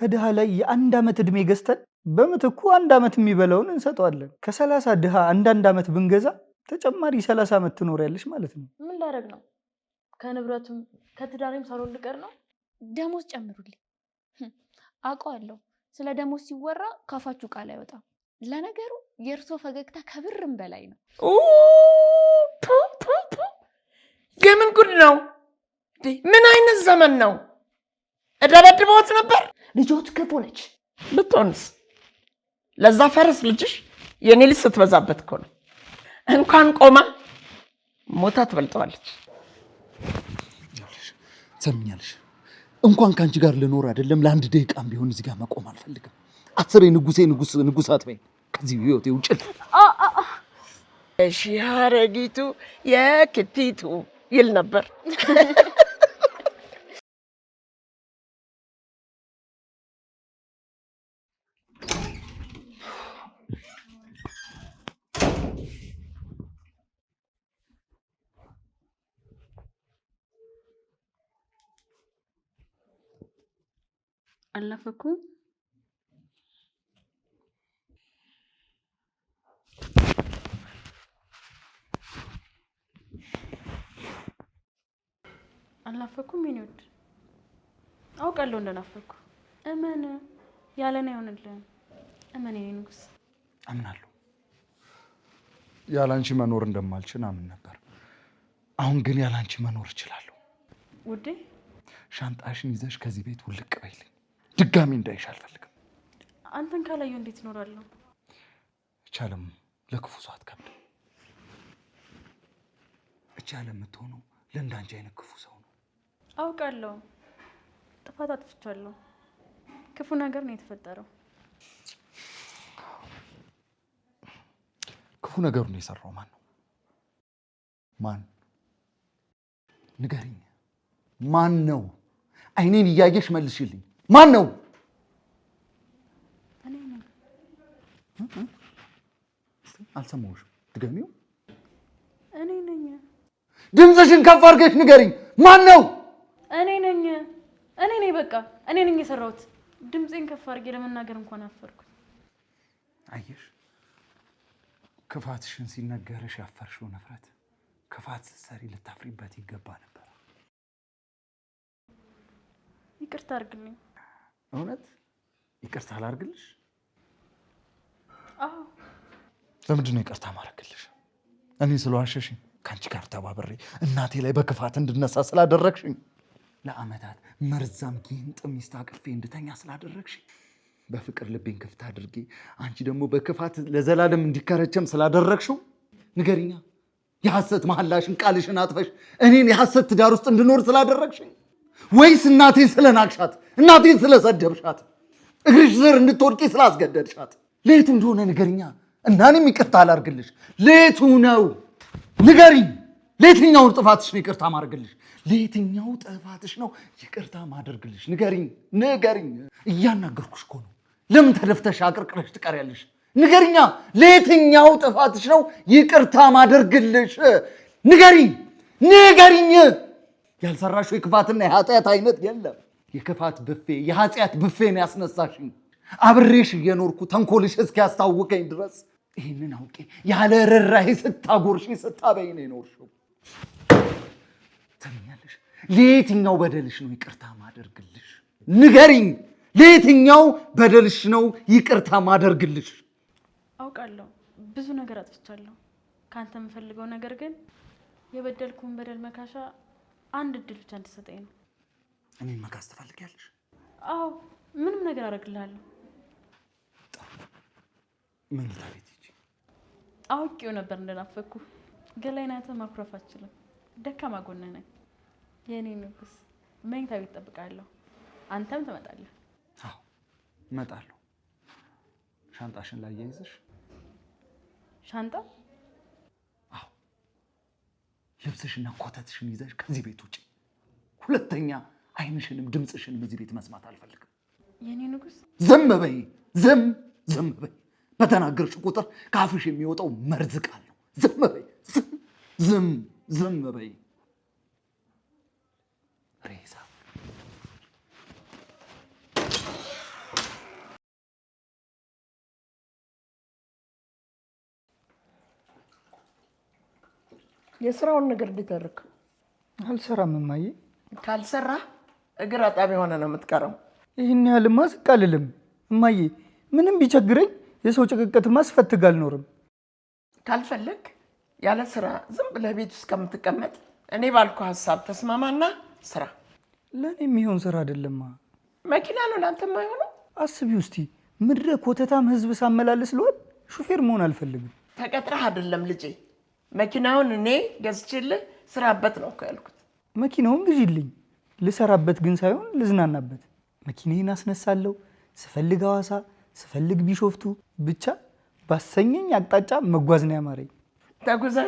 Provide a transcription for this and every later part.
ከድሃ ላይ የአንድ ዓመት ዕድሜ ገዝተን በምትኩ አንድ ዓመት የሚበላውን እንሰጠዋለን። ከ30 ድሃ አንድ ዓመት ብንገዛ ተጨማሪ 30 ዓመት ትኖሪያለሽ ማለት ነው። ምን ላደርግ ነው? ከንብረቱም ከትዳሬም ሳልሆን ልቀር ነው? ደሞዝ ጨምሩልኝ። አውቀዋለሁ ስለ ደሞዝ ሲወራ ካፋችሁ ቃል አይወጣም። ለነገሩ የእርሶ ፈገግታ ከብርም በላይ ነው። የምን ጉድ ነው? ምን አይነት ዘመን ነው? እደበድበውት ነበር። ልጆት ክፉ ነች። ብትሆንስ? ለዛ ፈረስ ልጅሽ የኔ ልጅ ስትበዛበት እኮ ነው። እንኳን ቆማ ሞታ ትበልጠዋለች። ሰምኛለሽ? እንኳን ካንቺ ጋር ልኖር አይደለም ለአንድ ደቂቃም ቢሆን እዚህ ጋር መቆም አልፈልግም። አስሬ ንጉስ አትበይ። ከዚህ ህይወቴ ውጭ እሺ ሀረጊቱ የክቲቱ ይል ነበር። አላፈኩም። አላፈኩም የኔ ውድ፣ አውቃለሁ እንደናፈኩ። እመን ያለኔ አይሆንልህም። እመን የኔ ንጉስ። አምናለሁ። ያላንቺ መኖር እንደማልችል አምን ነበር። አሁን ግን ያላንቺ መኖር እችላለሁ። ውዴ ሻንጣሽን ይዘሽ ከዚህ ቤት ውልቅ በይልኝ። ድጋሚ እንዳይሽ አልፈልግም። አንተን ካላየሁ እንዴት እኖራለሁ? እቻለም ለክፉ ሰው አትከብድም። እቻለም የምትሆነው ለእንዳንቺ አይነት ክፉ ሰው ነው። አውቃለሁ፣ ጥፋት አጥፍቻለሁ። ክፉ ነገር ነው የተፈጠረው። ክፉ ነገሩን የሰራው ማን ነው? ማን? ንገሪኝ። ማን ነው? አይኔን እያየሽ መልሽልኝ። ማን ነው? እኔ ነኝ። አልሰማሁሽም። ድገሚው። እኔ ነኝ። ድምፅሽን ከፍ አድርገሽ ንገሪኝ። ማን ነው? እኔ ነኝ። እኔ ነኝ። በቃ እኔ ነኝ የሰራሁት። ድምፄን ከፍ አድርጌ ለመናገር እንኳን አፈርኩ። አየሽ፣ ክፋትሽን ሲነገርሽ ያፈርሽው ነፍረት ክፋት ስትሰሪ ልታፍሪበት ይገባ ነበር። ይቅርታ አድርግልኝ። እውነት ይቅርታ አላርግልሽ? አዎ። ለምንድን ነው ይቅርታ ማረግልሽ? እኔ ስለዋሸሽኝ፣ ከአንቺ ጋር ተባብሬ እናቴ ላይ በክፋት እንድነሳ ስላደረግሽኝ፣ ለአመታት መርዛም ጊንጥ ሚስት አቅፌ እንድተኛ ስላደረግሽኝ፣ በፍቅር ልቤን ክፍት አድርጌ አንቺ ደግሞ በክፋት ለዘላለም እንዲከረቸም ስላደረግሽው፣ ንገሪኛ። የሐሰት መሐላሽን ቃልሽን አጥፈሽ እኔን የሐሰት ትዳር ውስጥ እንድኖር ስላደረግሽኝ፣ ወይስ እናቴን ስለናቅሻት፣ እናቴን ስለሰደብሻት፣ እግርሽ ስር እንድትወድቂ ስላስገደድሻት? ለየቱ እንደሆነ ንገሪኛ እና እኔም ይቅርታ አላርግልሽ። ለየቱ ነው? ንገሪኝ። ለየትኛው ጥፋትሽ ነው ይቅርታ ማድረግልሽ? ለየትኛው ጥፋትሽ ነው ይቅርታ ማድረግልሽ? ንገሪኝ። እያናገርኩሽ እኮ ነው። ለምን ተደፍተሽ አቅርቅረሽ ትቀሪያለሽ? ንገሪኛ። ለየትኛው ጥፋትሽ ነው ይቅርታ ማድረግልሽ? ንገሪኝ። ያልሰራሽው የክፋትና የኃጢአት አይነት የለም። የክፋት ብፌ የኃጢአት ብፌን ያስነሳሽኝ፣ አብሬሽ እየኖርኩ ተንኮልሽ እስኪያስታውቀኝ ድረስ ይህንን አውቄ ያለ ርህራሄ ስታጎርሽ ስታበይ ነው የኖርሽው። ትሰሚኛለሽ? ለየትኛው በደልሽ ነው ይቅርታ ማደርግልሽ? ንገሪኝ። ለየትኛው በደልሽ ነው ይቅርታ ማደርግልሽ? አውቃለሁ ብዙ ነገር አጥፍቻለሁ። ካንተ የምፈልገው ነገር ግን የበደልኩን በደል መካሻ አንድ እድል ብቻ እንድትሰጠኝ ነው። እኔን መካስ ትፈልጊያለሽ? አዎ፣ ምንም ነገር አደርግልሃለሁ። መኝታ ቤት ሂጂ። አውቄው ነበር እንደናፈኩ። ገላይን አይተህ ማኩረፍ አትችልም። ደካማ ጎን ነኝ። የኔ ንጉስ፣ መኝታ ቤት እጠብቅሃለሁ። አንተም ትመጣለህ። አዎ እመጣለሁ። ሻንጣሽን ላይ ያይዘሽ። ሻንጣ? አዎ። ልብስሽና ኮተትሽን ይዘሽ ከዚህ ቤት ውጪ። ሁለተኛ አይንሽንም ድምፅሽንም እዚህ ቤት መስማት አልፈልግም። የኔ ንጉስ፣ ዝም በይ። ዝም በይ። በተናገርሽ ቁጥር ካፍሽ የሚወጣው መርዝ ቃል ነው። ዝም በይ። ዝም በይ። ሬሳ የስራውን ነገር እንዴት አደረክ? አልሰራም እማዬ። ካልሰራ እግር አጣቢ ሆነ ነው የምትቀረው። ይህን ያህልማ ዝቅ አልልም እማዬ። ምንም ቢቸግረኝ የሰው ጭቅቅትማ ስፈትግ አልኖርም። ካልፈለግ ያለ ስራ ዝም ብለህ ቤት ውስጥ ከምትቀመጥ እኔ ባልኩ ሀሳብ ተስማማና ስራ። ለእኔ የሚሆን ስራ አይደለማ። መኪና ነው ለአንተ የማይሆነው። አስቢው እስቲ ምድረ ኮተታም ህዝብ ሳመላለስ ልሆን ሹፌር መሆን አልፈልግም። ተቀጥረህ አይደለም ልጄ። መኪናውን እኔ ገዝቼልህ ስራበት ነው እኮ ያልኩት። መኪናውን ግዢልኝ፣ ልሰራበት ግን ሳይሆን ልዝናናበት። መኪናዬን አስነሳለሁ፣ ስፈልግ ሐዋሳ፣ ስፈልግ ቢሾፍቱ፣ ብቻ ባሰኘኝ አቅጣጫ መጓዝ ነው ያማረኝ።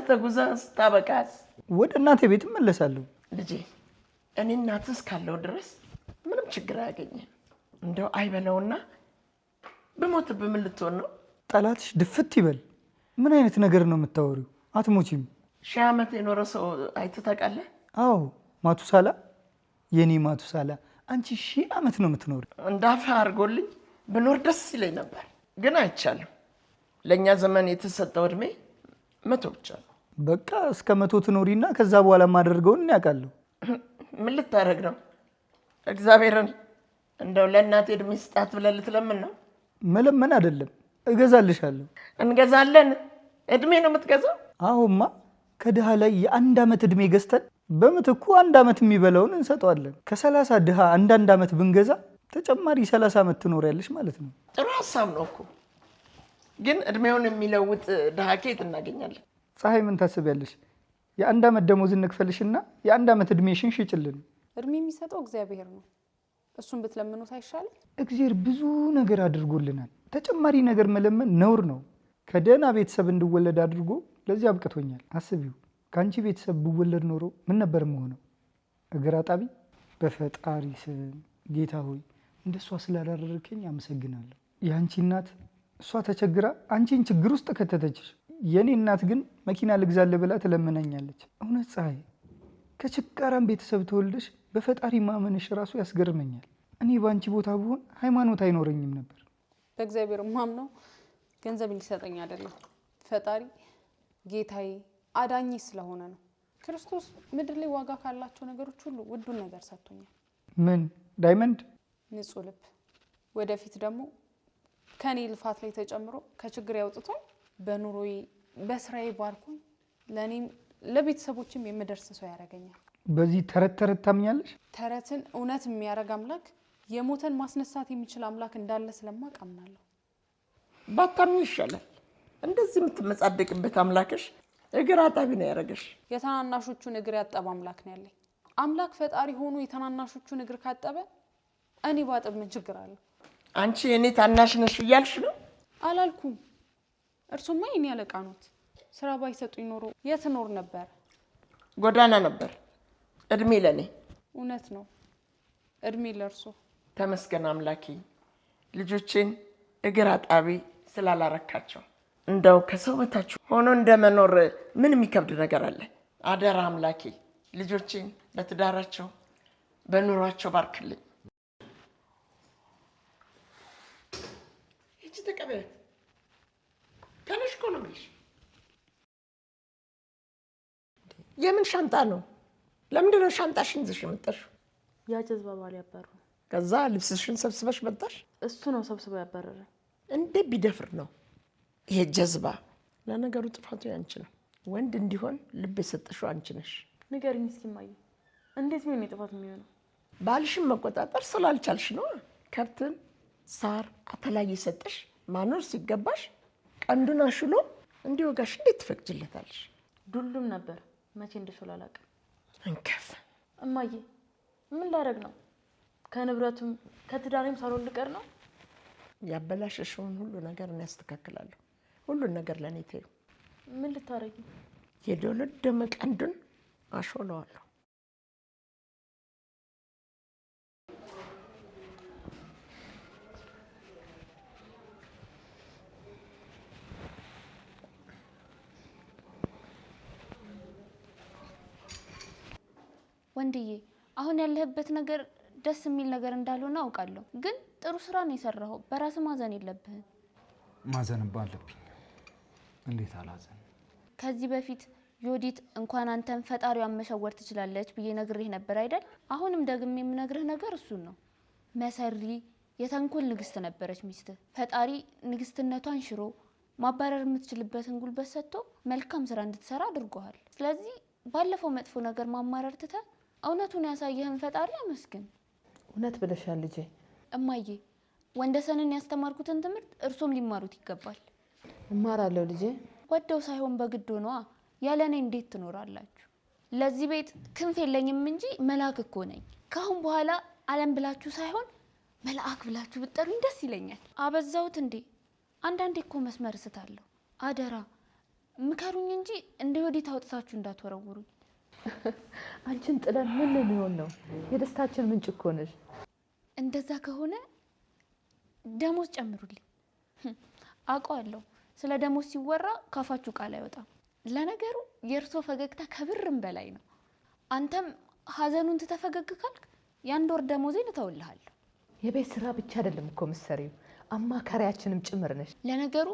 ተጉዛ ስታበቃስ ወደ እናቴ ቤት እመለሳለሁ። ልጄ እኔ እናትህ እስካለሁ ድረስ ምንም ችግር አያገኝም። እንደው አይበለውና ብሞትብህ ምን ልትሆን ነው? ጠላትሽ ድፍት ይበል። ምን አይነት ነገር ነው የምታወሪው? አትሞቺም። 1000 ዓመት የኖረ ሰው አይተህ ታውቃለህ? አዎ ማቱሳላ፣ የኔ ማቱሳላ፣ አንቺ 1000 ዓመት ነው የምትኖር። እንዳፈ አድርጎልኝ ብኖር ደስ ይለኝ ነበር፣ ግን አይቻልም። ለእኛ ዘመን የተሰጠው እድሜ 100 ብቻ ነው። በቃ እስከ 100 ትኖሪና ከዛ በኋላ ማደርገውን ያውቃለሁ። ምን ልታደርግ ነው? እግዚአብሔርን እንደው ለእናቴ እድሜ ስጣት ብለህ ልትለምን ነው? መለመን አይደለም፣ እገዛልሻለሁ። እንገዛለን። እድሜ ነው የምትገዛው? አሁማ ከድሃ ላይ የ1 ዓመት እድሜ ገዝተን በምትኩ 1 ዓመት የሚበላውን እንሰጠዋለን። ከ30 ድሃ 1 ዓመት ብንገዛ ተጨማሪ 30 ዓመት ትኖሪያለሽ ማለት ነው። ጥሩ ሀሳብ ነው እኮ፣ ግን እድሜውን የሚለውጥ ድሃ ከየት እናገኛለን? ፀሐይ ምን ታስቢያለሽ? የ1 ዓመት ደሞዝ እንክፈልሽና የ1 ዓመት እድሜሽን ሽጭልን። እድሜ የሚሰጠው እግዚአብሔር ነው። እሱን ብትለምኑት አይሻልም? እግዚአብሔር ብዙ ነገር አድርጎልናል። ተጨማሪ ነገር መለመን ነውር ነው። ከደህና ቤተሰብ እንድወለድ አድርጎ ለዚህ አብቅቶኛል። አስቢው፣ ከአንቺ ቤተሰብ ብወለድ ኖሮ ምን ነበር መሆነው? እግር አጣቢ? በፈጣሪ ስም ጌታ ሆይ እንደሷ ስላላደረከኝ አመሰግናለሁ። የአንቺ እናት እሷ ተቸግራ አንቺን ችግር ውስጥ ከተተችሽ፣ የኔ እናት ግን መኪና ልግዛልህ ብላ ትለምናኛለች። እውነት ፀሐይ፣ ከችጋራም ቤተሰብ ተወልደሽ በፈጣሪ ማመንሽ ራሱ ያስገርመኛል። እኔ በአንቺ ቦታ ብሆን ሃይማኖት አይኖረኝም ነበር። በእግዚአብሔር ማምነው ገንዘብ ሊሰጠኝ አይደለም። ፈጣሪ ጌታዬ አዳኝ ስለሆነ ነው። ክርስቶስ ምድር ላይ ዋጋ ካላቸው ነገሮች ሁሉ ውዱን ነገር ሰጥቶኛል። ምን? ዳይመንድ? ንጹህ ልብ። ወደፊት ደግሞ ከኔ ልፋት ላይ ተጨምሮ ከችግር ያውጥቶኝ በኑሮዬ በስራዬ ባርኩኝ ለኔም ለቤተሰቦችም የምደርስ ሰው ያደርገኛል። በዚህ ተረት ታምኛለሽ? ተረትን እውነት የሚያደርግ አምላክ፣ የሞተን ማስነሳት የሚችል አምላክ እንዳለ ስለማቅ አምናለሁ። ባታምኚ ይሻላል። እንደዚህ የምትመጻደቅበት አምላክሽ እግር አጣቢ ነው ያደረገሽ። የታናናሾቹን እግር ያጠበ አምላክ ነው ያለኝ። አምላክ ፈጣሪ ሆኖ የታናናሾቹን እግር ካጠበ እኔ ባጥብ ምን ችግር አለው? አንቺ የኔ ታናሽ ነሽ እያልሽ ነው? አላልኩም። እርሱማ የኔ አለቃ ኖት። ስራ ባይሰጡኝ ኖሮ የት ኖር ነበር? ጎዳና ነበር። እድሜ ለኔ። እውነት ነው፣ እድሜ ለእርሶ። ተመስገን አምላኬ፣ ልጆቼን እግር አጣቢ ስላላረካቸው። እንደው ከሰው በታች ሆኖ እንደመኖር ምን የሚከብድ ነገር አለ? አደራ አምላኬ ልጆቼን በትዳራቸው በኑሯቸው ባርክልኝ። ሂጂ ተቀበያት። ተነሽ እኮ ነው የምልሽ። የምን ሻንጣ ነው? ለምንድን ነው ሻንጣሽን ይዘሽ የመጣሽው? ያ ጀዝባ ባል ያባረሩ። ከዛ ልብስሽን ሰብስበሽ መጣሽ? እሱ ነው ሰብስቦ ያባረረኝ። እንዴ ቢደፍር ነው ይሄ ጀዝባ? ለነገሩ ጥፋቱ ያንቺ ነው። ወንድ እንዲሆን ልብ የሰጠሽው አንቺ ነሽ። ንገሪኝ እስኪ እማዬ፣ እንዴት ነው ጥፋት የሚሆነው? ባልሽን መቆጣጠር ስላልቻልሽ ነው። ከብትን ሳር አተላ እየሰጠሽ ማኖር ሲገባሽ ቀንዱን አሽሎ እንዲወጋሽ እንዴት ትፈቅጅለታለሽ? ዱሉም ነበር መቼ እንደሾለ አላውቅም። እንከፍ እማዬ፣ ምን ላደርግ ነው? ከንብረቱም ከትዳሬም ሳልወልድ ልቀር ነው? ያበላሸሽውን ሁሉ ነገር እኔ ያስተካክላለሁ። ሁሉን ነገር ለእኔ ተይው። ምን ልታረጊ? የደወለደመ ቀንዱን አሾለዋለሁ። ወንድዬ፣ አሁን ያለህበት ነገር ደስ የሚል ነገር እንዳልሆነ አውቃለሁ፣ ግን ጥሩ ስራ ነው የሰራኸው። በራስ ማዘን የለብህም። ማዘን ባለብኝ እንዴት አላዘን? ከዚህ በፊት ዮዲት እንኳን አንተን ፈጣሪዋን መሸወር ትችላለች ብዬ ነግሬህ ነበር አይደል? አሁንም ደግሜ የምነግርህ ነገር እሱን ነው። መሰሪ የተንኮል ንግስት ነበረች ሚስትህ። ፈጣሪ ንግስትነቷን ሽሮ ማባረር የምትችልበትን ጉልበት ሰጥቶ መልካም ስራ እንድትሰራ አድርጎሃል። ስለዚህ ባለፈው መጥፎ ነገር ማማረር ትተህ እውነቱን ያሳየህን ፈጣሪ አመስግን። እውነት ብለሻል ልጄ። እማዬ ወንደሰንን ያስተማርኩትን ትምህርት እርሶም ሊማሩት ይገባል። እማራለሁ ልጄ። ወደው ሳይሆን በግድ ሆነዋ። ያለኔ እንዴት ትኖራላችሁ? ለዚህ ቤት ክንፍ የለኝም እንጂ መልአክ እኮ ነኝ። ካሁን በኋላ ዓለም ብላችሁ ሳይሆን መልአክ ብላችሁ ብትጠሩኝ ደስ ይለኛል። አበዛውት እንዴ? አንዳንዴ እኮ መስመር እስታለሁ። አደራ ምከሩኝ እንጂ እንደ ዮዲት አውጥታችሁ እንዳትወረውሩኝ። አንቺን ጥለን ምን ልንሆን ነው? የደስታችን ምንጭ እኮ ነሽ። እንደዛ ከሆነ ደሞዝ ጨምሩልኝ። አውቀዋለሁ ስለ ደሞዝ ሲወራ ካፋችሁ ቃል አይወጣም። ለነገሩ የእርሶ ፈገግታ ከብርም በላይ ነው። አንተም ሀዘኑን ትተፈገግ ካልክ የአንድ ወር ደሞዜን እተውልሃለሁ። የቤት ስራ ብቻ አይደለም እኮ ምሰሪው፣ አማካሪያችንም ጭምር ነሽ። ለነገሩ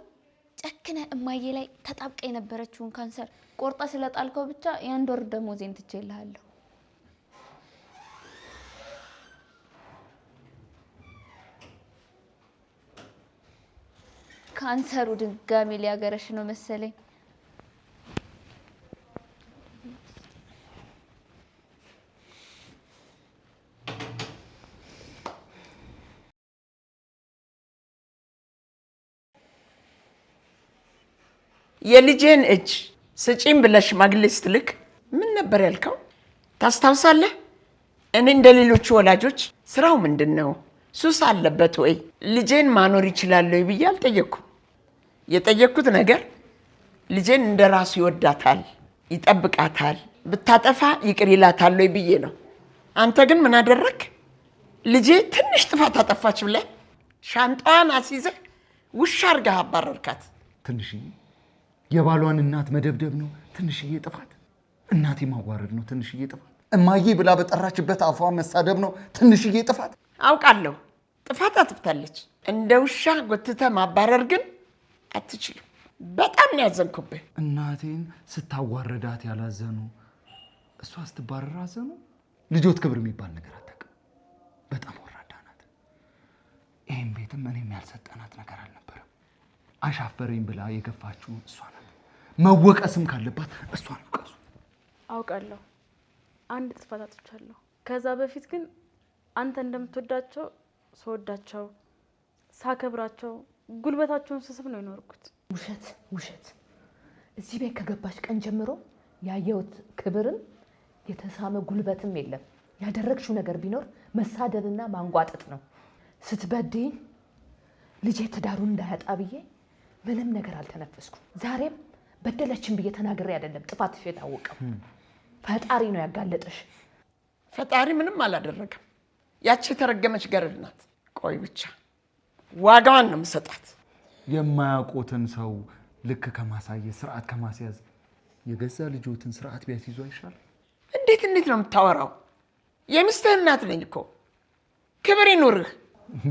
ጨክነ እማዬ ላይ ተጣብቀ የነበረችውን ካንሰር ቆርጣ ስለጣልከው ብቻ የአንድ ወር ደሞዜን ትቼልሃለሁ። ካንሰሩ ድጋሚ ሊያገረሽ ነው መሰለኝ። የልጄን እጅ ስጪም ብለሽ ሽማግሌ ስትልክ ምን ነበር ያልከው? ታስታውሳለህ? እኔ እንደ ሌሎቹ ወላጆች ስራው ምንድን ነው፣ ሱስ አለበት ወይ፣ ልጄን ማኖር ይችላል ወይ ብዬ አልጠየቅኩም። የጠየቅኩት ነገር ልጄን እንደ ራሱ ይወዳታል፣ ይጠብቃታል፣ ብታጠፋ ይቅር ይላታል ወይ ብዬ ነው። አንተ ግን ምን አደረክ? ልጄ ትንሽ ጥፋት አጠፋች ብለህ ሻንጣዋን አስይዘህ ውሻ አድርገህ አባረርካት። ትንሽዬ የባሏን እናት መደብደብ ነው ትንሽዬ ጥፋት? እናቴ ማዋረድ ነው ትንሽዬ ጥፋት? እማዬ ብላ በጠራችበት አፏ መሳደብ ነው ትንሽዬ ጥፋት? አውቃለሁ ጥፋት አጥፍታለች። እንደ ውሻ ጎትተህ ማባረር ግን አትችልም። በጣም ነው ያዘንኩብህ። እናቴን ስታዋረዳት ያላዘኑ እሷ ስትባረር አዘኑ? ልጆት ክብር የሚባል ነገር አታውቅም። በጣም ወራዳ ናት። ይህም ቤትም እኔም ያልሰጠናት ነገር አልነበረም። አሻፈረኝ ብላ የገፋችሁ እሷ ናት። መወቀስም ካለባት እሷን ወቀሱ። አውቃለሁ አንድ ጥፋት አጥፍቻለሁ። ከዛ በፊት ግን አንተ እንደምትወዳቸው ስወዳቸው፣ ሳከብራቸው ጉልበታቸውን ስስብ ነው የኖርኩት። ውሸት ውሸት። እዚህ ቤት ከገባሽ ቀን ጀምሮ ያየሁት ክብርም የተሳመ ጉልበትም የለም። ያደረግሽው ነገር ቢኖር መሳደብና ማንጓጠጥ ነው። ስትበድኝ ልጄ ትዳሩን እንዳያጣ ብዬ ምንም ነገር አልተነፈስኩም። ዛሬም በደለችን ብዬ ተናግሬ አይደለም ጥፋትሽ የታወቀው። ፈጣሪ ነው ያጋለጠሽ። ፈጣሪ ምንም አላደረገም። ያቺ የተረገመች ገረድ ናት። ቆይ ብቻ ዋጋዋን ነው የምሰጣት። የማያውቁትን ሰው ልክ ከማሳየት ስርዓት ከማስያዝ የገዛ ልጆትን ስርዓት ቢያስይዙ አይሻል? እንዴት ነው የምታወራው? የሚስትህ እናት ነኝ እኮ። ክብር ይኑርህ።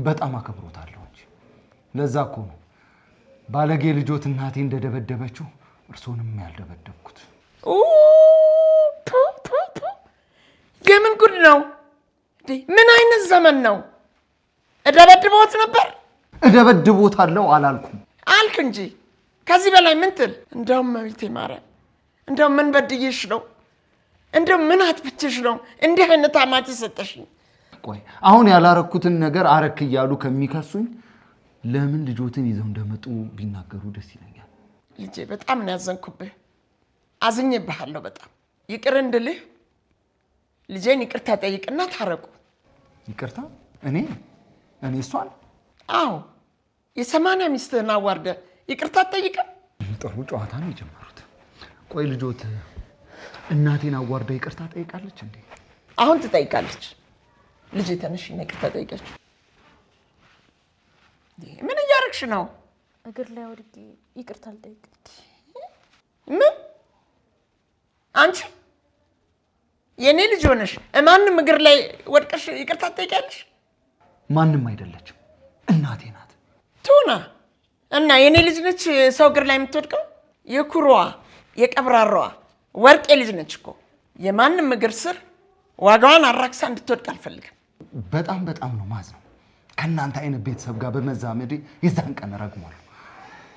በጣም አከብሮታለሁ እንጂ ለዛ እኮ ነው ባለጌ ልጆት እናቴ እንደደበደበችው እርሶንም ያልደበደብኩት። የምን ጉድ ነው? ምን አይነት ዘመን ነው? እደበድቦት ነበር። እደበድቦታለሁ አላልኩም አልክ እንጂ ከዚህ በላይ ምን ትል? እንደውም መቤቴ ማርያም፣ እንደውም ምን በድዬሽ ነው? እንደውም ምን አጥፍቼሽ ነው እንዲህ አይነት አማት ሰጠሽኝ? ቆይ አሁን ያላረኩትን ነገር አረክ እያሉ ከሚከሱኝ ለምን ልጆትን ይዘው እንደመጡ ቢናገሩ ደስ ይለኛል። ልጄ በጣም ነው ያዘንኩብህ። አዝኜብሃለሁ በጣም። ይቅር እንድልህ ልጄን ይቅርታ ጠይቅና ታረቁ። ይቅርታ? እኔ እሷን? አዎ፣ የ80 ሚስትህን አዋርደህ ይቅርታ ጠይቅም። ጥሩ ጨዋታ ነው የጀመሩት። ቆይ ልጆት እናቴን አዋርዳ ይቅርታ ጠይቃለች እንዴ? አሁን ትጠይቃለች። ልጄ ተነሽና ይቅርታ ጠይቀች። ምን እያደረግሽ ነው? እግር ላይ ወድቄ ይቅርታ ልጠይቅ። ምን? አንቺ የኔ ልጅ ሆነሽ ማንም እግር ላይ ወድቀሽ ይቅርታ ትጠይቂያለሽ? ማንም አይደለችም፣ እናቴ ናት። ቱና እና የኔ ልጅ ነች ሰው እግር ላይ የምትወድቀው? የኩሯ የቀብራሯ ወርቄ ልጅ ነች እኮ የማንም እግር ስር ዋጋዋን አራክሳ እንድትወድቅ አልፈልግም። በጣም ነው ማዝነው። ከእናንተ አይነት ቤተሰብ ጋር በመዛመዴ የዛን ቀን ረግሟለሁ።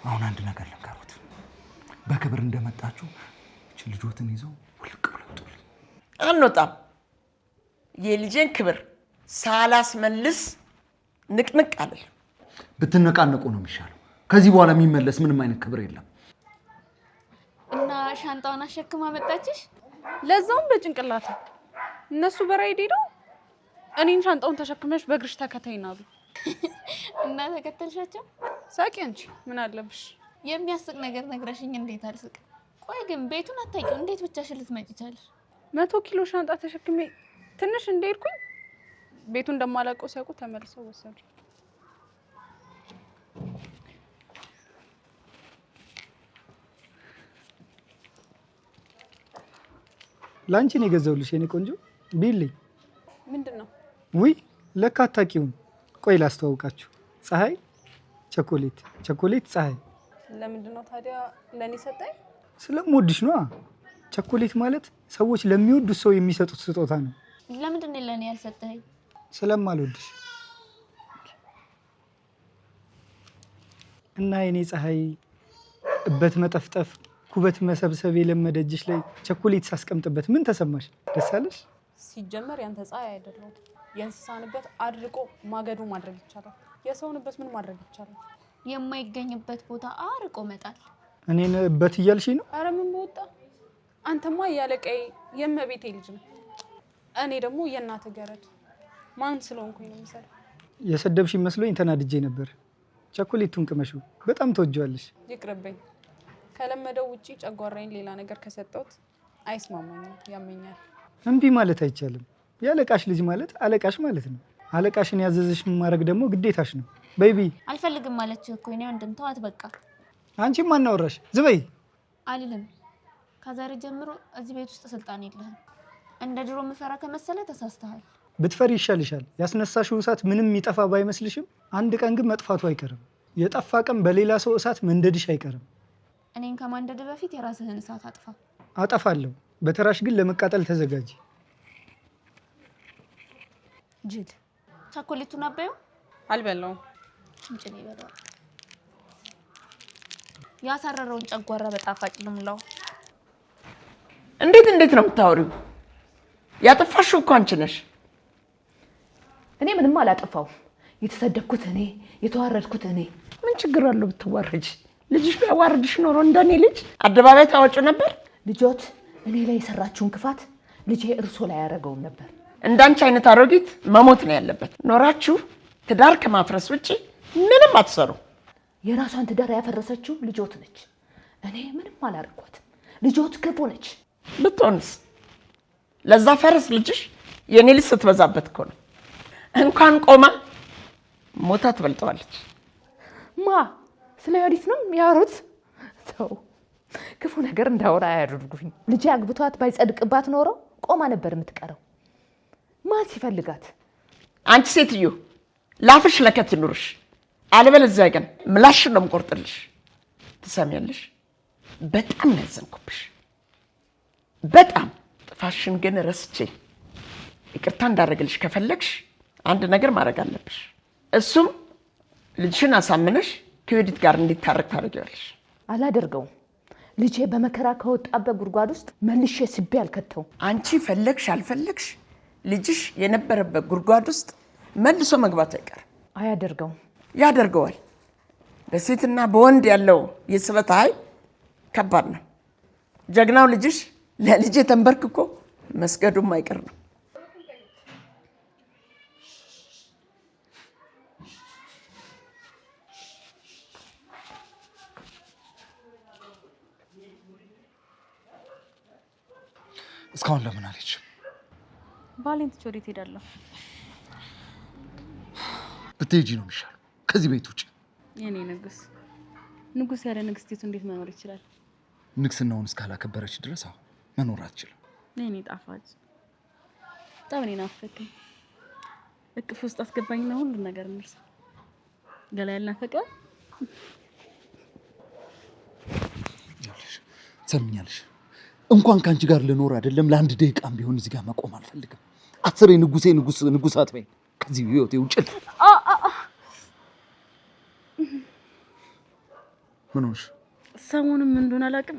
አሁን አንድ ነገር ልንገሩት። በክብር እንደመጣችሁ ልጆትን ይዘው ውልቅ ብለው ይውጡልኝ። አንወጣም። የልጄን ክብር ሳላስመልስ ንቅንቅ አለል። ብትነቃነቁ ነው የሚሻለው። ከዚህ በኋላ የሚመለስ ምንም አይነት ክብር የለም። እና ሻንጣውን አሸክማ መጣችሽ? ለዛውም በጭንቅላት እነሱ በራይድ ሄደው እኔን ሻንጣውን ተሸክመሽ በእግርሽ ተከታይና አሉ። እና ተከተልሻቸው? ሳቂ አንቺ ምን አለብሽ? የሚያስቅ ነገር ነግረሽኝ እንዴት አልስቅ? ቆይ ግን ቤቱን አታውቂው? እንዴት ብቻሽን ልትመጪ ቻለሽ? 100 ኪሎ ሻንጣ ተሸክሜ ትንሽ እንደሄድኩኝ ቤቱን እንደማላውቀው ሲያውቁ ተመልሰው ወሰዱ። ላንቺ ነው የገዛሁልሽ የኔ ቆንጆ። ቢልኝ ምንድነው? ውይ ለካ አታውቂውም። ቆይ ላስተዋውቃችሁ። ፀሐይ ቸኮሌት፣ ቸኮሌት ፀሐይ። ለምንድነው ታዲያ ለኔ ሰጠኝ? ስለምወድሽ ነዋ። ቸኮሌት ማለት ሰዎች ለሚወዱት ሰው የሚሰጡት ስጦታ ነው። ለምንድን ነው ለኔ ያልሰጠኝ? ስለማልወድሽ እና የኔ ፀሐይ እበት መጠፍጠፍ ኩበት መሰብሰብ የለመደጅሽ ላይ ቸኮሌት ሳስቀምጥበት ምን ተሰማሽ? ደስ አለሽ? ሲጀመር ያንተ ፀሐይ አይደለም። የእንስሳንበት አድርቆ ማገዶ ማድረግ ይቻላል። የሰውንበት ምን ማድረግ ይቻላል? የማይገኝበት ቦታ አርቆ መጣል። እኔን እበት እያልሽኝ ነው? አረ ምን በወጣ። አንተማ ያለቀይ የመቤቴ ልጅ ነው። እኔ ደግሞ የእናት ገረድ ማን ስለሆንኩኝ ነው የምሰራው። የሰደብሽ መስሎኝ ተናድጄ ነበር። ቸኮሌቱን ቅመሽው፣ በጣም ተወጂዋለሽ። ይቅርብኝ። ከለመደው ውጪ ጨጓራዬን ሌላ ነገር ከሰጠሁት አይስማማኝም፣ ያመኛል። እምቢ ማለት አይቻልም። ያለቃሽ ልጅ ማለት አለቃሽ ማለት ነው። አለቃሽን ያዘዘሽን ማድረግ ደግሞ ግዴታሽ ነው። ቤቢ አልፈልግም ማለች እኮ እኔ ወንድም ተዋት በቃ። አንቺም ማናወራሽ ዝበይ አልልም። ከዛሬ ጀምሮ እዚህ ቤት ውስጥ ስልጣን የለህም። እንደ ድሮ ምፈራ ከመሰለ ተሳስተሃል። ብትፈሪ ይሻልሻል። ያስነሳሽው እሳት ምንም የሚጠፋ ባይመስልሽም አንድ ቀን ግን መጥፋቱ አይቀርም። የጠፋ ቀን በሌላ ሰው እሳት መንደድሽ አይቀርም። እኔን ከማንደድ በፊት የራስህን እሳት አጥፋ። አጠፋለሁ። በተራሽ ግን ለመቃጠል ተዘጋጂ። ጅል ቸኮሌቱን አበዩ። አልበላውም። እንጭኔ ይበላዋል። ያሳረረውን ጨጓራ በጣፋጭ ልሙላው። እንዴት ነው የምታወሪው? ያጠፋሽው እኮ አንቺ ነሽ። እኔ ምንም አላጠፋው። የተሰደብኩት እኔ፣ የተዋረድኩት እኔ። ምን ችግር አለው ብትዋረጂ? ልጅሽ ቢያዋርድሽ ኖሮ እንደኔ ልጅ አደባባይ ታወጪ ነበር። ልጆት እኔ ላይ የሰራችውን ክፋት ልጄ እርሶ ላይ ያደረገውን ነበር። እንዳንቺ አይነት አሮጊት መሞት ነው ያለበት። ኖራችሁ ትዳር ከማፍረስ ውጪ ምንም አትሰሩ። የራሷን ትዳር ያፈረሰችው ልጆት ነች። እኔ ምንም አላደረኳትም። ልጆት ክፉ ነች። ብትሆንስ? ለዛ ፈረስ ልጅሽ የኔ ልጅ ስትበዛበት እኮ ነው። እንኳን ቆማ ሞታ ትበልጠዋለች። ማ ስለ ዮዲት ነው የሚያወሩት? ተው፣ ክፉ ነገር እንዳወራ አያደርጉኝ። ልጄ አግብቷት ባይጸድቅባት ኖሮ ቆማ ነበር የምትቀረው። ማን ሲፈልጋት? አንቺ ሴትዮ ላፍሽ ለከት ይኑርሽ፣ አለበለዚያ ግን ምላሽን ነው የምቆርጥልሽ። ትሰሚያለሽ? በጣም ነው ያዘንኩብሽ። በጣም ጥፋሽን ግን ረስቼ ይቅርታ እንዳደረግልሽ ከፈለግሽ አንድ ነገር ማድረግ አለብሽ። እሱም ልጅሽን አሳምነሽ ከዮዲት ጋር እንዲታረቅ ታደርጊዋለሽ። አላደርገውም። ልጄ በመከራ ከወጣበት ጉድጓድ ውስጥ መልሼ ስቤ አልከተውም። አንቺ ፈለግሽ አልፈለግሽ ልጅሽ የነበረበት ጉድጓድ ውስጥ መልሶ መግባት አይቀርም። አያደርገውም። ያደርገዋል። በሴትና በወንድ ያለው የስበት ኃይል ከባድ ነው። ጀግናው ልጅሽ ለልጄ ተንበርክኮ መስገዱም አይቀር ነው። እስካሁን ለምን አለች? ባሌን ትቼ ወዴት እሄዳለሁ? ብትሄጂ ነው የሚሻለው ከዚህ ቤት ውጭ። የኔ ንጉስ ያለ ንግስቲቱ እንዴት መኖር ይችላል? ንግስናውን እስካላከበረች ድረስ መኖር አትችልም። የኔ ጣፋጭ በጣም እኔን ናፈቀኝ። እቅፍ ውስጥ አስገባኝና ሁሉ ነገር እንርሳ። ገላ ያልናፈቀ ሰምኛለሽ። እንኳን ከአንቺ ጋር ልኖር አይደለም ለአንድ ደቂቃም ቢሆን እዚህ ጋር መቆም አልፈልግም። አስሬ ንጉስ አትበይኝ። ከዚህ ህይወቴ ውጭ። ምን ሆንሽ? ሰሞኑን ምን እንደሆነ አላውቅም፣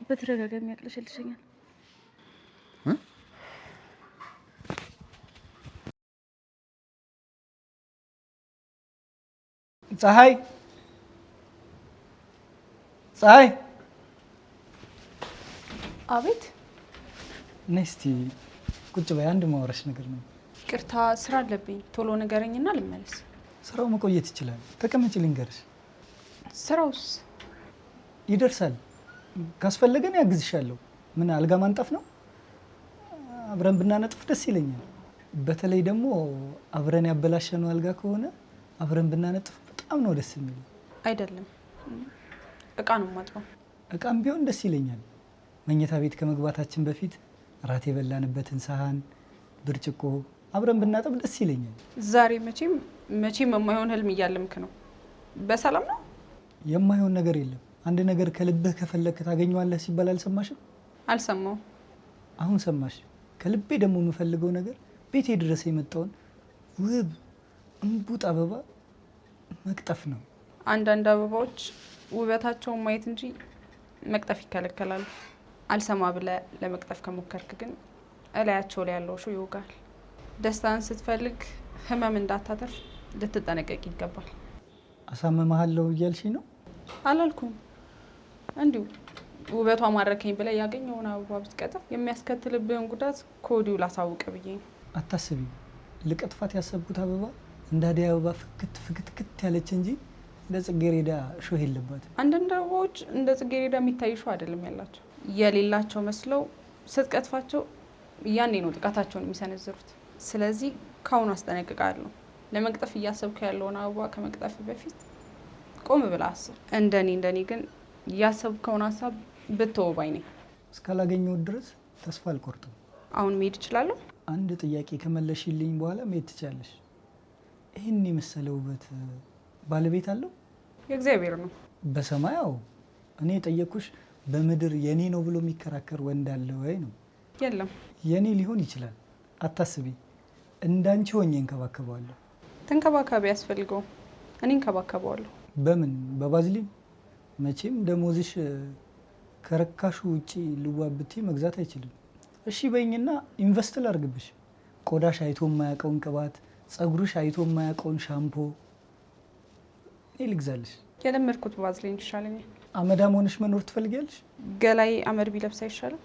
በተደጋጋሚ ያቅለሸልሸኛል። ፀሐይ አቤት። ነይ እስቲ ቁጭ በይ፣ አንድ ማውራሽ ነገር ነው። ቅርታ ስራ አለብኝ፣ ቶሎ ንገረኝና ልመለስ። ስራው መቆየት ይችላል። ተቀመጪ ልንገርሽ። ስራውስ? ይደርሳል። ካስፈለገን ያግዝሻለሁ። ምን አልጋ ማንጠፍ ነው? አብረን ብናነጥፍ ደስ ይለኛል። በተለይ ደግሞ አብረን ያበላሸነው አልጋ ከሆነ አብረን ብናነጥፍ በጣም ነው ደስ የሚለው። አይደለም፣ እቃ ነው ማጥበው። እቃም ቢሆን ደስ ይለኛል። መኝታ ቤት ከመግባታችን በፊት ራት የበላንበትን ሳህን፣ ብርጭቆ አብረን ብናጠብ ደስ ይለኛል። ዛሬ መቼም የማይሆን ህልም እያለምክ ነው። በሰላም ነው? የማይሆን ነገር የለም። አንድ ነገር ከልብህ ከፈለክ ታገኘዋለህ ሲባል አልሰማሽም? አልሰማው። አሁን ሰማሽ። ከልቤ ደግሞ የምፈልገው ነገር ቤቴ ድረስ የመጣውን ውብ እንቡጥ አበባ መቅጠፍ ነው። አንዳንድ አበባዎች ውበታቸውን ማየት እንጂ መቅጠፍ ይከለከላሉ። አልሰማ ብለህ ለመቅጠፍ ከሞከርክ ግን እላያቸው ላይ ያለው ሾህ ይወጋል። ደስታን ስትፈልግ ህመም እንዳታተርፍ ልትጠነቀቅ ይገባል። አሳምመሃለሁ እያልሽኝ ነው? አላልኩም። እንዲሁ ውበቷ ማረከኝ ብለህ ያገኘውን አበባ ብትቀጥፍ የሚያስከትልብህን ጉዳት ከወዲሁ ላሳውቅ ብዬ ነው። አታስቢ። ልቀጥፋት ያሰብኩት አበባ እንደ አደይ አበባ ፍክት ያለች እንጂ እንደ ጽጌረዳ ሾህ የለባትም። አንዳንድ አበባዎች እንደ ጽጌረዳ የሚታይ ሾህ አይደለም ያላቸው። የሌላቸው መስለው ስትቀጥፋቸው ያኔ ነው ጥቃታቸውን የሚሰነዝሩት። ስለዚህ ካሁኑ አስጠነቅቃለሁ። ለመቅጠፍ እያሰብኩ ያለውን አበባ ከመቅጠፍ በፊት ቆም ብለህ አስብ። እንደኔ ግን እያሰብከውን ሀሳብ ብትወው ባይ ነኝ። እስካላገኘሁት ድረስ ተስፋ አልቆርጥም። አሁን መሄድ እችላለሁ? አንድ ጥያቄ ከመለሽልኝ በኋላ መሄድ ትችላለሽ። ይህን የመሰለ ውበት ባለቤት አለው? የእግዚአብሔር ነው። በሰማያው እኔ የጠየኩሽ በምድር የኔ ነው ብሎ የሚከራከር ወንድ አለ ወይ ነው? የለም። የኔ ሊሆን ይችላል። አታስቢ። እንዳንቺ ሆኜ እንከባከበዋለሁ። ተንከባካቢ ያስፈልገው። እኔ እንከባከበዋለሁ። በምን? በባዝሊን? መቼም ደሞዝሽ ከረካሹ ውጪ ልዋብቲ መግዛት አይችልም። እሺ በይኝና ኢንቨስት ላርግብሽ። ቆዳሽ አይቶ የማያውቀውን ቅባት፣ ጸጉርሽ አይቶ የማያውቀውን ሻምፖ እኔ ልግዛልሽ። የለመድኩት ባዝሊን ይሻለኛል። አመዳም ሆነሽ መኖር ትፈልጊያለሽ? ገላይ አመድ ቢለብስ አይሻልም?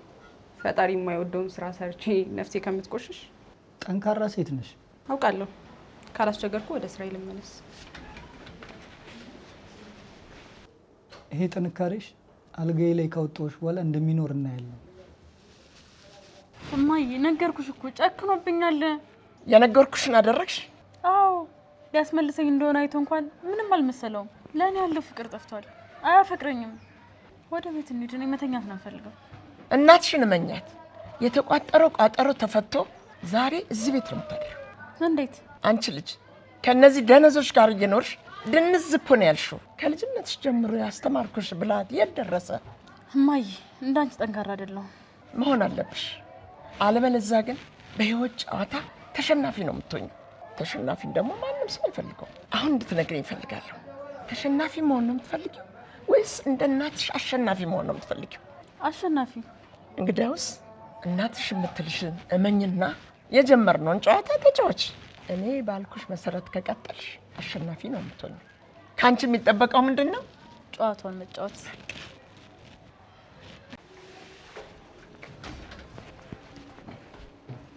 ፈጣሪ የማይወደውን ስራ ሰርቼ ነፍሴ ከምትቆሽሽ። ጠንካራ ሴት ነሽ። አውቃለሁ። ካላስቸገርኩ ወደ ስራ ልመለስ። ይሄ ጥንካሬሽ አልጋዬ ላይ ካወጣሁሽ በኋላ እንደሚኖር እናያለን። እማዬ ነገርኩሽ እኮ ጨክኖብኛል። የነገርኩሽን አደረግሽ? አዎ ሊያስመልሰኝ እንደሆነ አይቶ እንኳን ምንም አልመሰለውም። ለእኔ ያለው ፍቅር ጠፍቷል። አያፈቅረኝም። ወደ ቤት እንሂድ። እኔ መተኛት ነው የምፈልገው። እናትሽን እመኛት። የተቋጠረው ቋጠሮ ተፈቶ ዛሬ እዚህ ቤት ነው የምታድሪው። እንዴት? አንቺ ልጅ ከነዚህ ደነዞች ጋር እየኖርሽ ድንዝ እኮ ነው ያልሽው። ከልጅነትሽ ጀምሮ ያስተማርኩሽ ብላት የት ደረሰ? እማዬ እንዳንቺ ጠንካራ አይደለሁም። መሆን አለብሽ። አለበለዚያ ግን በህይወት ጨዋታ ተሸናፊ ነው የምትሆኚው። ተሸናፊን ደግሞ ማንም ሰው አይፈልገው። አሁን እንድትነግረኝ እፈልጋለሁ። ተሸናፊ መሆን ነው የምትፈልጊው ወይስ እንደ እናትሽ አሸናፊ መሆን ነው የምትፈልጊው? አሸናፊ። እንግዲያውስ እናትሽ የምትልሽን እመኝና የጀመርነውን ጨዋታ ተጫወች። እኔ ባልኩሽ መሰረት ከቀጠልሽ አሸናፊ ነው የምትሆኚው። ከአንቺ የሚጠበቀው ምንድን ነው? ጨዋታውን መጫወት።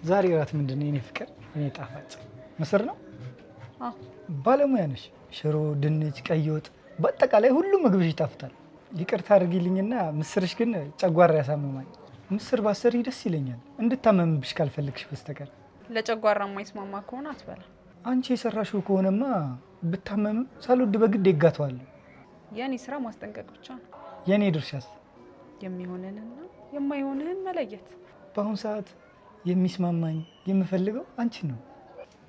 ዛሬ እራት ምንድን ነው የኔ ፍቅር? እኔ ጣፋጭ ምስር ነው። አዎ ባለሙያ ነሽ። ሽሮ፣ ድንች፣ ቀይ ወጥ፣ በአጠቃላይ ሁሉም ምግብሽ ይጣፍጣል። ይቅርታ አድርጊልኝና ምስርሽ ግን ጨጓራ ያሳምማል። ምስር ባሰሪ ደስ ይለኛል፣ እንድታመምብሽ ካልፈልግሽ በስተቀር። ለጨጓራ የማይስማማ ከሆነ አትበላ። አንቺ የሰራሽው ከሆነማ ብታመምም ሳልወድ በግድ ይጋተዋለሁ። የኔ ስራ ማስጠንቀቅ ብቻ ነው። የኔ ድርሻስ? የሚሆንንና የማይሆንህን መለየት። በአሁኑ ሰዓት የሚስማማኝ የምፈልገው አንቺን ነው።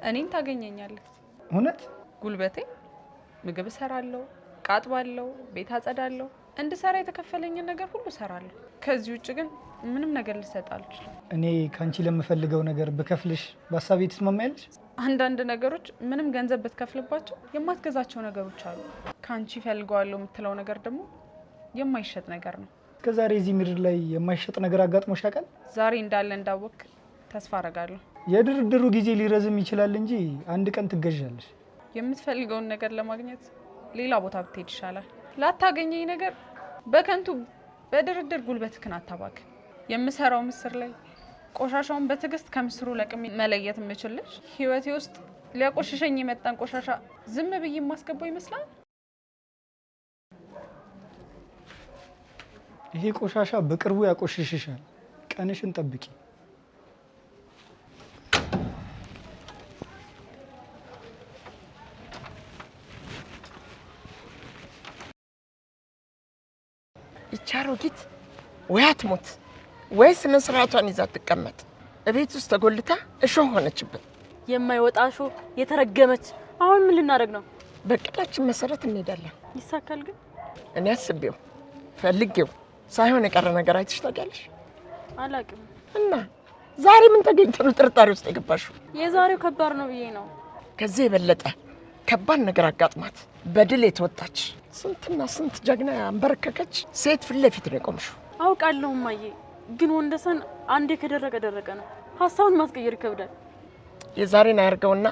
እኔን ታገኘኛለህ። እውነት? ጉልበቴ ምግብ እሰራለሁ፣ ቃጥባለሁ፣ ቤት አጸዳለሁ። እንድሰራ የተከፈለኝን ነገር ሁሉ እሰራለሁ። ከዚህ ውጭ ግን ምንም ነገር ልሰጥ አልችልም። እኔ ካንቺ ለምፈልገው ነገር ብከፍልሽ በሀሳቤ ትስማማያለሽ? አንዳንድ ነገሮች ምንም ገንዘብ ብትከፍልባቸው የማትገዛቸው ነገሮች አሉ። ካንቺ ፈልገዋለሁ የምትለው ነገር ደግሞ የማይሸጥ ነገር ነው። እስከዛሬ እዚህ ምድር ላይ የማይሸጥ ነገር አጋጥሞሽ ያውቃል? ዛሬ እንዳለ እንዳወቅ ተስፋ አደርጋለሁ። የድርድሩ ጊዜ ሊረዝም ይችላል እንጂ አንድ ቀን ትገዣለሽ። የምትፈልገውን ነገር ለማግኘት ሌላ ቦታ ብትሄድ ይሻላል። ላታገኘኝ ነገር በከንቱ በድርድር ጉልበትህን አታባክ። የምሰራው ምስር ላይ ቆሻሻውን በትዕግስት ከምስሩ ለቅሜ መለየት የምችልሽ ህይወቴ ውስጥ ሊያቆሽሸኝ የመጣን ቆሻሻ ዝም ብዬ የማስገባው ይመስላል? ይሄ ቆሻሻ በቅርቡ ያቆሽሽሻል። ቀንሽን ጠብቂ። ይቻሮጊት ወይ አትሞት ወይ ስነ ስርዓቷን ይዛ ትቀመጥ። እቤት ውስጥ ተጎልታ እሾህ ሆነችብን። የማይወጣ እሾህ የተረገመች። አሁን ምን ልናደርግ ነው? በቅዳችን መሰረት እንሄዳለን። ይሳካል ግን? እኔ አስቤው ፈልጌው ሳይሆን የቀረ ነገር አይተሽ ታውቂያለሽ? አላውቅም። እና ዛሬ ምን ተገኝቶ ነው ጥርጣሬ ውስጥ የገባሽው? የዛሬው ከባድ ነው ብዬ ነው። ከዚህ የበለጠ ከባድ ነገር አጋጥማት በድል የተወጣች ስንትና ስንት ጀግና አንበረከከች ሴት ፊት ለፊት ነው የቆምሽው። አውቃለሁ እማዬ፣ ግን ወንደሰን አንዴ ከደረቀ ደረቀ ነው። ሀሳቡን ማስቀየር ይከብዳል። የዛሬን አያርገውና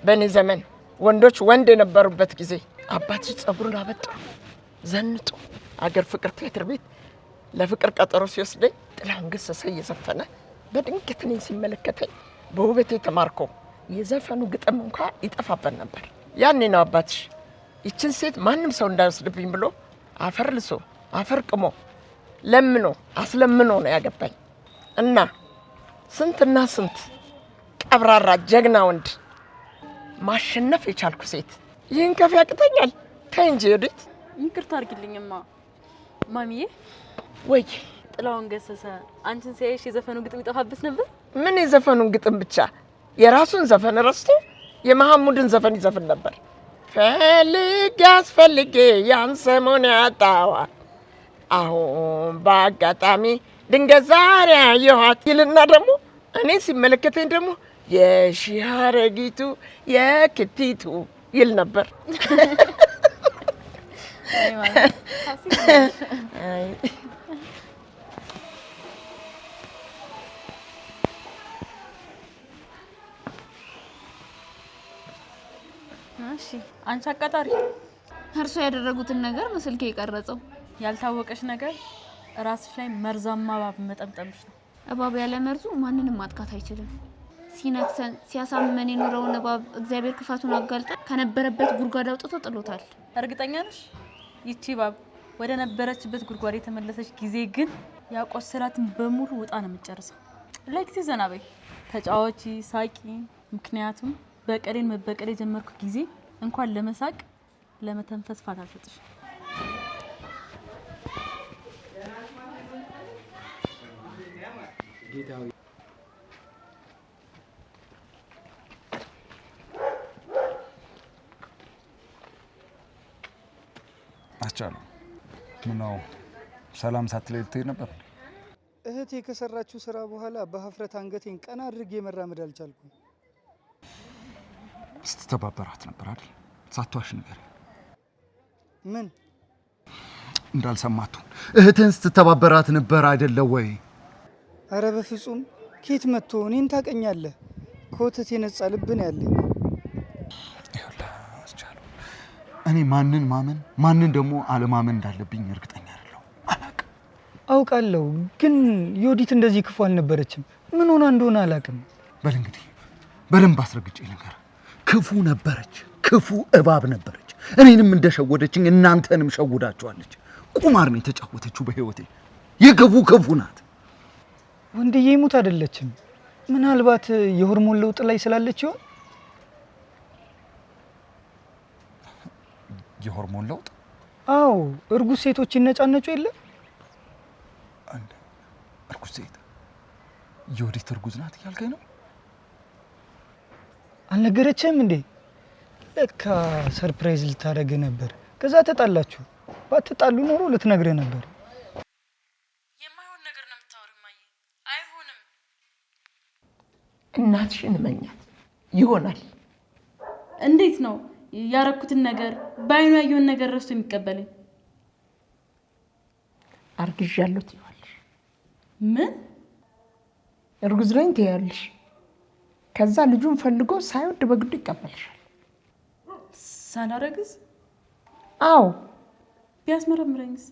በእኔ ዘመን ወንዶች ወንድ የነበሩበት ጊዜ አባትሽ ጸጉሩን አበጥሮ ዘንጦ አገር ፍቅር ቲያትር ቤት ለፍቅር ቀጠሮ ሲወስደኝ ጥላሁን ገሰሰ እየዘፈነ በድንገት እኔን ሲመለከተኝ በውበቴ ተማርኮ የዘፈኑ ግጥም እንኳን ይጠፋበት ነበር። ያኔ ነው አባትሽ ይችን ሴት ማንም ሰው እንዳይወስድብኝ ብሎ አፈር ልሶ አፈር ቅሞ ለምኖ አስለምኖ ነው ያገባኝ። እና ስንትና ስንት ቀብራራ ጀግና ወንድ ማሸነፍ የቻልኩ ሴት ይህን ከፍ ያቅተኛል? ተይ እንጂ ወዴት። ይቅርታ አድርጊልኝማ ማሚዬ። ወይ ጥላሁን ገሰሰ አንቺን ሲያይሽ የዘፈኑ ግጥም ይጠፋብስ ነበር? ምን የዘፈኑን ግጥም ብቻ የራሱን ዘፈን ረስቶ የመሐሙድን ዘፈን ይዘፍን ነበር። ፈልጌ አስፈልጌ ያን ሰሞን ያጣዋት አሁን በአጋጣሚ ድንገት ዛሬ አየኋት ይልና ደግሞ እኔ ሲመለከተኝ ደግሞ የሺህ አረጊቱ የክቲቱ ይል ነበር። እሺ አንቺ አቃጣሪ፣ እርሶ ያደረጉትን ነገር መስልኬ የቀረጸው ያልታወቀሽ ነገር ራስሽ ላይ መርዛማ እባብ መጠምጠምሽ ነው። እባብ ያለ መርዙ ማንንም ማጥቃት አይችልም። ሲነክሰን ሲያሳምመን የኖረውን እባብ እግዚአብሔር ክፋቱን አጋልጦ ከነበረበት ጉድጓድ አውጥቶ ጥሎታል። እርግጠኛ ነሽ? ይቺ እባብ ወደ ነበረችበት ጉድጓድ የተመለሰች ጊዜ ግን ያቆሰላትን በሙሉ ውጣ ነው የምትጨርሰው። ለጊዜ ዘና በይ፣ ተጫዋቺ፣ ሳቂ። ምክንያቱም በቀሌን መበቀል የጀመርኩ ጊዜ እንኳን ለመሳቅ ለመተንፈስ ፋታ አልሰጥሽ። አቻሉ ምነው ሰላም ሳትለይ ልትሄድ ነበር? እህቴ ከሰራችው ስራ በኋላ በሀፍረት አንገቴን ቀና አድርጌ መራመድ አልቻልኩም። ስትተባበራት ነበር አይደል? ሳትዋሽ ነገር ምን እንዳልሰማቱን እህትን ስትተባበራት ነበር አይደለ ወይ? አረ በፍጹም ኬት መጥቶ እኔን ታቀኛለህ? ኮተት የነጻ ልብ ነው ያለኝ። አስቻሉ እኔ ማንን ማመን ማንን ደግሞ አለማመን እንዳለብኝ እርግጠኛ አይደለሁም። አላውቅም። አውቃለሁ፣ ግን ዮዲት እንደዚህ ክፉ አልነበረችም። ምን ሆና እንደሆነ አላውቅም። በል እንግዲህ በደንብ አስረግጬ ልንገርህ፣ ክፉ ነበረች፣ ክፉ እባብ ነበረች። እኔንም እንደሸወደችኝ እናንተንም ሸውዳችኋለች። ቁማር ነው የተጫወተችው በህይወቴ። የክፉ ክፉ ናት። ወንድዬ ሙት አይደለችም። ምናልባት የሆርሞን ለውጥ ላይ ስላለች ይሆን? የሆርሞን ለውጥ? አዎ፣ እርጉዝ ሴቶች ይነጫነጩ የለ? እርጉዝ ሴት? ዮዲት እርጉዝ ናት እያልከኝ ነው? አልነገረችህም እንዴ? ለካ ሰርፕራይዝ ልታደርግ ነበር። ከዛ ተጣላችሁ። ባትጣሉ ኖሮ ልትነግርህ ነበር። የማይሆን ነገር ነው የምታወሪው ማየ። አይሆንም። እናትሽን እመኛት ይሆናል። እንዴት ነው ያረኩትን ነገር በአይኑ ያየውን ነገር ረስቶ የሚቀበለኝ? አርግዣለሁ ትይዋለሽ። ምን? እርጉዝ ነኝ ትያለሽ። ከዛ ልጁን ፈልጎ ሳይወድ በግዱ ይቀበልሻል። ሳላረግዝ? አዎ። ቢያስመረምረኝስ?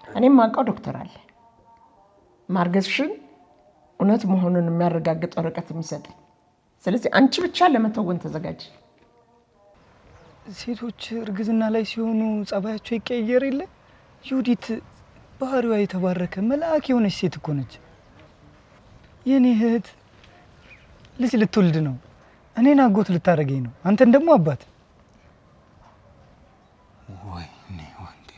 እኔም ማውቀው ዶክተር አለ ማርገዝሽን እውነት መሆኑን የሚያረጋግጥ ወረቀት የሚሰጠኝ። ስለዚህ አንቺ ብቻ ለመተወን ተዘጋጅ። ሴቶች እርግዝና ላይ ሲሆኑ ጸባያቸው ይቀየር የለ? ዩዲት ባህሪዋ የተባረከ መልአክ የሆነች ሴት እኮ ነች። የኔ እህት ልጅ ልትወልድ ነው። እኔን አጎት ልታረገኝ ነው፣ አንተን ደግሞ አባት። ወይኔ ወንዴ